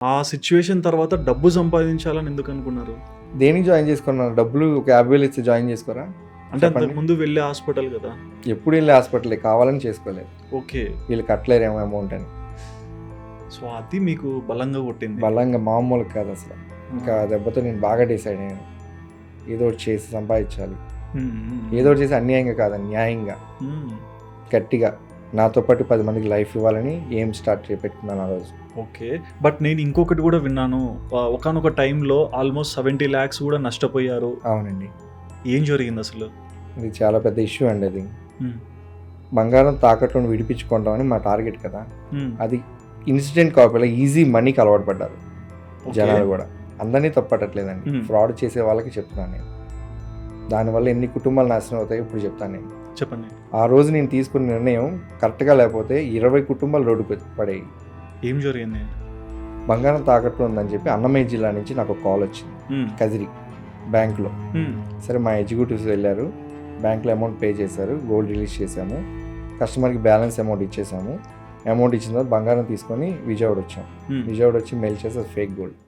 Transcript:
ఆ సిట్యుయేషన్ తర్వాత డబ్బు సంపాదించాలని ఎందుకనుకున్నారు? దేనికి జాయిన్ చేసుకున్నారు? డబ్బులు ఒక 50,000 ఇచ్చి జాయిన్ చేసుకోరా? అంటే చెప్పండి. అంతకుముందు వెళ్ళే హాస్పిటల్ గదా! ఎప్పుడు వెళ్ళే హాస్పిటలే, కావాలని చేసుకోలేదు. ఓకే. వీళ్ళు కట్టలేరేమో అమౌంట్ అని. సో, అది మీకు బలంగా కొట్టింది. బలంగా మామూలు కాదు అసలు. ఇంకా ఆ దెబ్బతో నేను బాగా డిసైడ్ అయ్యాను. ఏదో ఒకటి చేసి సంపాదించాలి. హ్మ్. హ్మ్. ఏదో ఒకటి చేసి అన్యాయంగా కాదు, న్యాయంగా, హ్మ్. గట్టిగా నాతో పాటు 10 మందికి లైఫ్ ఇవ్వాలని స్టార్ట్ పెట్టుకున్నాను ఆ రోజు. ఓకే. బట్ నేను ఇంకొకటి గూడా విన్నాను. ఒకానొక టైంలో ఆల్‌మోస్ట్ 70 లాక్స్ గూడా నష్టపోయారు. అవునండి. ఏం జరిగిందసలు? ఇది చాలా పెద్ద ఇష్యూ అండి అది. హ్మ్. బంగారం తాకట్టును విడిపించుకుంటామని మా టార్గెట్ కదా. హ్మ్. అది ఇన్సిడెంట్ కాపీలో ఈజీ మనీకి అలవాటు పడ్డారు ఓకే. జనాలు కూడా. అందరినీ తప్పట్టట్లేదండి, Hmm. ఫ్రాడ్ చేసే వాళ్ళకి చెప్తున్నాను నేను. దానివల్ల ఎన్ని కుటుంబాలు నాశనం అవుతాయో ఇప్పుడు చెప్తాను నేను. చెప్పండి. ఆ రోజు నేను తీసుకున్న నిర్ణయం కరెక్ట్గా లేకపోతే 20 కుటుంబాలు రోడ్డుకు పడేవి. ఏం జరిగింది? బంగారం తాకట్టు ఉందని చెప్పి అన్నమయ్య జిల్లా నుంచి నాకు ఒక కాల్ వచ్చింది, హ్మ్. కదిరి బ్యాంకులో. హ్మ్. సరే, మా ఎగ్జిక్యూటివ్స్ వెళ్ళారు, బ్యాంక్లో అమౌంట్ పే చేశారు, గోల్డ్ రిలీజ్ చేశాము, కస్టమర్కి బ్యాలెన్స్ అమౌంట్ ఇచ్చేసాము. అమౌంట్ ఇచ్చిన తర్వాత బంగారం తీసుకొని విజయవాడ వచ్చాం. హ్మ్. విజయవాడ వచ్చి మెయిల్ చేసి అది ఫేక్ గోల్డ్.